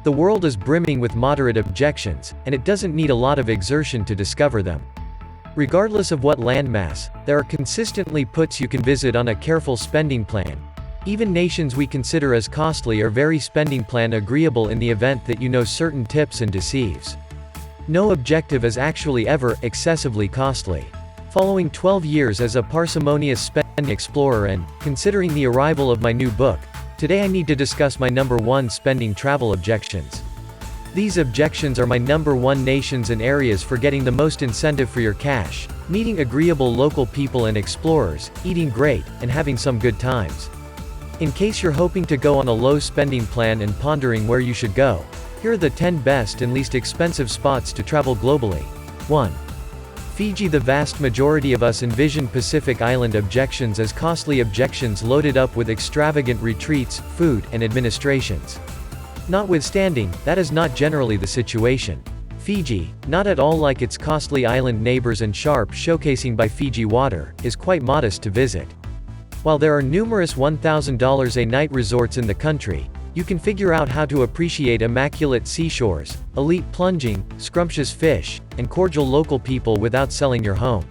The world is brimming with moderate objections, and it doesn't need a lot of exertion to discover them. Regardless of what landmass, there are consistently puts you can visit on a careful spending plan. Even nations we consider as costly are very spending plan agreeable in the event that you know certain tips and deceives. No objective is actually ever excessively costly. Following 12 years as a parsimonious spending explorer and considering the arrival of my new book, today I need to discuss my number 1 spending travel objections. These objections are my number 1 nations and areas for getting the most incentive for your cash, meeting agreeable local people and explorers, eating great, and having some good times. In case you're hoping to go on a low spending plan and pondering where you should go, here are the 10 best and least expensive spots to travel globally. 1. Fiji. The vast majority of us envision Pacific Island objections as costly objections loaded up with extravagant retreats, food, and administrations. Notwithstanding, that is not generally the situation. Fiji, not at all like its costly island neighbors and sharp showcasing by Fiji water, is quite modest to visit. While there are numerous $1,000 a night resorts in the country, you can figure out how to appreciate immaculate seashores, elite plunging, scrumptious fish, and cordial local people without selling your home.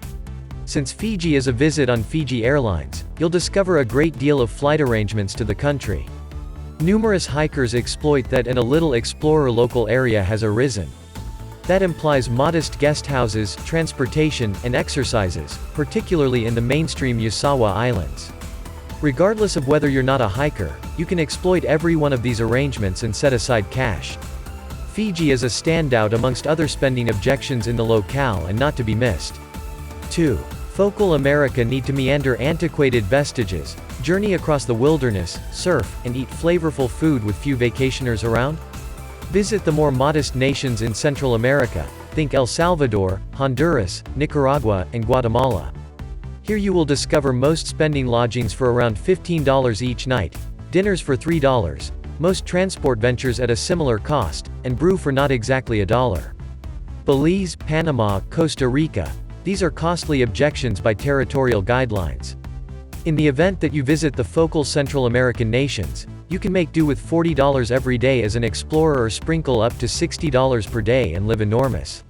Since Fiji is a visit on Fiji Airlines, you'll discover a great deal of flight arrangements to the country. Numerous hikers exploit that and a little explorer local area has arisen. That implies modest guest houses, transportation, and exercises, particularly in the mainstream Yasawa Islands. Regardless of whether you're not a hiker, you can exploit every one of these arrangements and set aside cash. Fiji is a standout amongst other spending objections in the locale and not to be missed. 2. Focal America. Need to meander antiquated vestiges, journey across the wilderness, surf, and eat flavorful food with few vacationers around? Visit the more modest nations in Central America, think El Salvador, Honduras, Nicaragua, and Guatemala. Here you will discover most spending lodgings for around $15 each night, dinners for $3, most transport ventures at a similar cost, and brew for not exactly $1. Belize, Panama, Costa Rica. These are costly objections by territorial guidelines. In the event that you visit the focal Central American nations, you can make do with $40 every day as an explorer or sprinkle up to $60 per day and live enormous.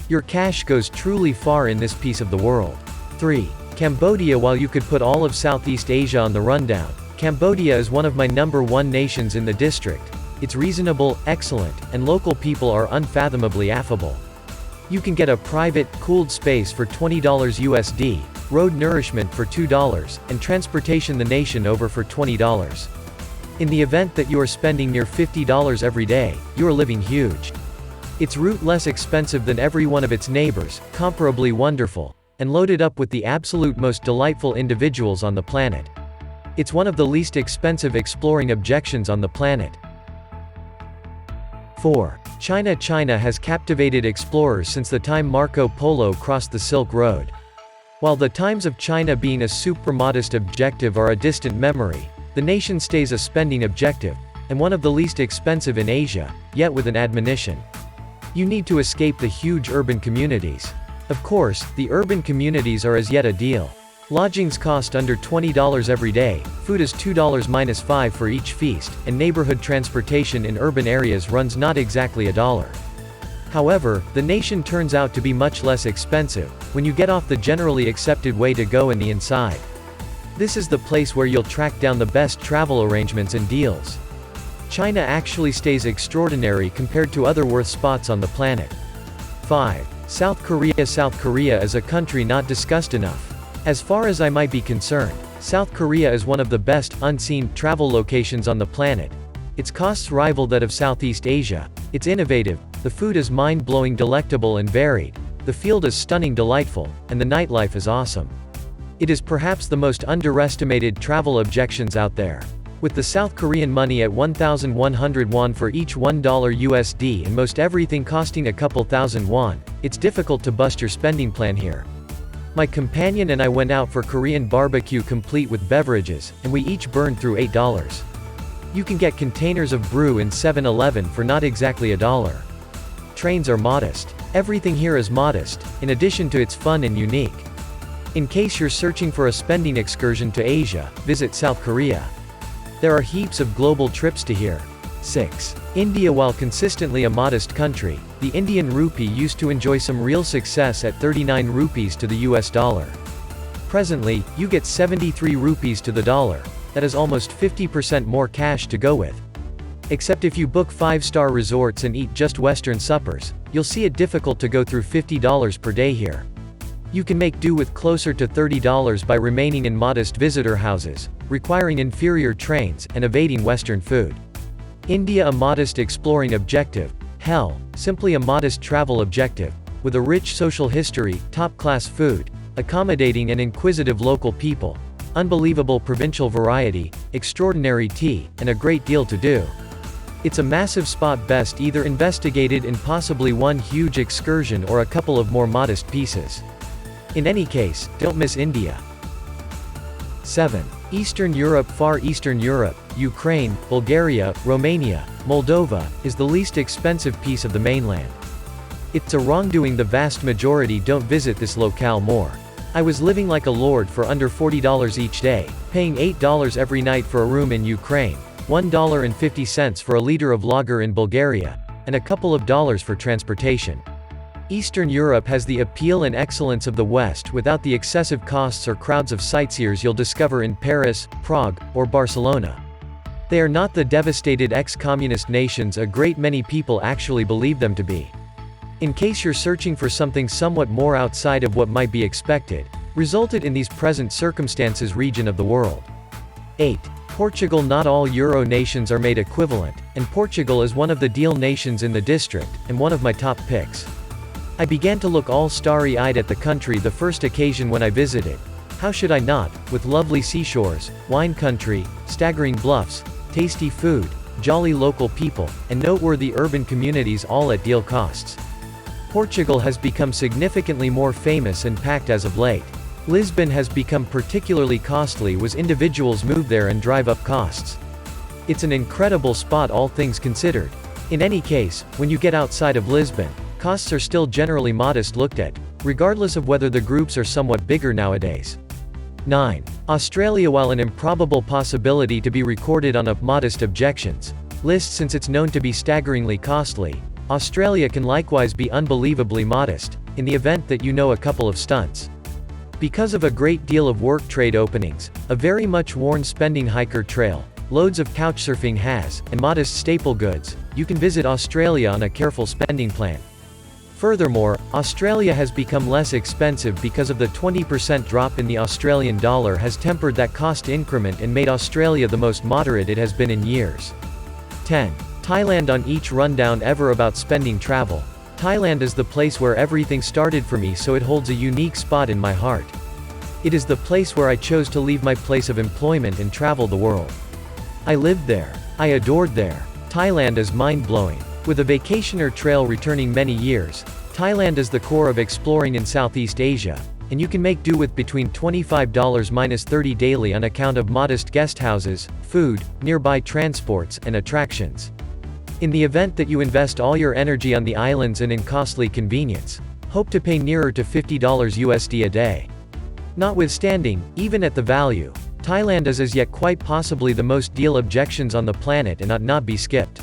Your cash goes truly far in this piece of the world. 3. Cambodia. While you could put all of Southeast Asia on the rundown, Cambodia is one of my number 1 nations in the district. It's reasonable, excellent, and local people are unfathomably affable. You can get a private, cooled space for $20 USD, road nourishment for $2, and transportation the nation over for $20. In the event that you are spending near $50 every day, you are living huge. Its route less expensive than every one of its neighbors, comparably wonderful, and loaded up with the absolute most delightful individuals on the planet. It's one of the least expensive exploring objections on the planet. 4. China. China has captivated explorers since the time Marco Polo crossed the Silk Road. While the times of China being a super modest objective are a distant memory, the nation stays a spending objective, and one of the least expensive in Asia, yet with an admonition. You need to escape the huge urban communities. Of course, the urban communities are as yet a deal. Lodgings cost under $20 every day, food is $2-5 for each feast, and neighborhood transportation in urban areas runs not exactly $1. However, the nation turns out to be much less expensive, when you get off the generally accepted way to go in the inside. This is the place where you'll track down the best travel arrangements and deals. China actually stays extraordinary compared to other worth spots on the planet. 5. South Korea. South Korea is a country not discussed enough. As far as I might be concerned, South Korea is one of the best, unseen, travel locations on the planet. Its costs rival that of Southeast Asia, it's innovative, the food is mind-blowing delectable and varied, the field is stunning delightful, and the nightlife is awesome. It is perhaps the most underestimated travel objections out there. With the South Korean money at 1,100 won for each $1 USD and most everything costing a couple thousand won, it's difficult to bust your spending plan here. My companion and I went out for Korean barbecue complete with beverages, and we each burned through $8. You can get containers of brew in 7-Eleven for not exactly $1. Trains are modest. Everything here is modest, in addition to its fun and unique. In case you're searching for a spending excursion to Asia, visit South Korea. There are heaps of global trips to here. 6. India. While consistently a modest country, the Indian rupee used to enjoy some real success at 39 rupees to the US dollar. Presently, you get 73 rupees to the dollar. That is almost 50% more cash to go with. Except if you book 5-star resorts and eat just Western suppers, you'll see it difficult to go through $50 per day here. You can make do with closer to $30 by remaining in modest visitor houses, requiring inferior trains, and evading Western food. India. A modest exploring objective. Hell, simply a modest travel objective, with a rich social history, top-class food, accommodating and inquisitive local people, unbelievable provincial variety, extraordinary tea, and a great deal to do. It's a massive spot best either investigated in possibly one huge excursion or a couple of more modest pieces. In any case, don't miss India. 7. Eastern Europe. Far Eastern Europe, Ukraine, Bulgaria, Romania, Moldova, is the least expensive piece of the mainland. It's a wrongdoing the vast majority don't visit this locale more. I was living like a lord for under $40 each day, paying $8 every night for a room in Ukraine, $1.50 for a liter of lager in Bulgaria, and a couple of dollars for transportation. Eastern Europe has the appeal and excellence of the West without the excessive costs or crowds of sightseers you'll discover in Paris, Prague, or Barcelona. They are not the devastated ex-communist nations a great many people actually believe them to be. In case you're searching for something somewhat more outside of what might be expected, resulted in these present circumstances region of the world. 8. Portugal. Not all Euro nations are made equivalent, and Portugal is one of the deal nations in the district, and one of my top picks. I began to look all starry-eyed at the country the first occasion when I visited. How should I not, with lovely seashores, wine country, staggering bluffs, tasty food, jolly local people, and noteworthy urban communities all at deal costs. Portugal has become significantly more famous and packed as of late. Lisbon has become particularly costly as individuals move there and drive up costs. It's an incredible spot all things considered. In any case, when you get outside of Lisbon, costs are still generally modest looked at, regardless of whether the groups are somewhat bigger nowadays. 9. Australia. While an improbable possibility to be recorded on a modest objections list since it's known to be staggeringly costly, Australia can likewise be unbelievably modest, in the event that you know a couple of stunts. Because of a great deal of work trade openings, a very much worn spending hiker trail, loads of couchsurfing has, and modest staple goods, you can visit Australia on a careful spending plan. Furthermore, Australia has become less expensive because of the 20% drop in the Australian dollar has tempered that cost increment and made Australia the most moderate it has been in years. 10. Thailand. On each rundown ever about spending travel, Thailand is the place where everything started for me, so it holds a unique spot in my heart. It is the place where I chose to leave my place of employment and travel the world. I lived there. I adored there. Thailand is mind-blowing. With a vacationer trail returning many years, Thailand is the core of exploring in Southeast Asia, and you can make do with between $25 minus 30 daily on account of modest guest houses, food, nearby transports, and attractions. In the event that you invest all your energy on the islands and in costly convenience, hope to pay nearer to $50 USD a day. Notwithstanding, even at the value, Thailand is as yet quite possibly the most deal objections on the planet and ought not be skipped.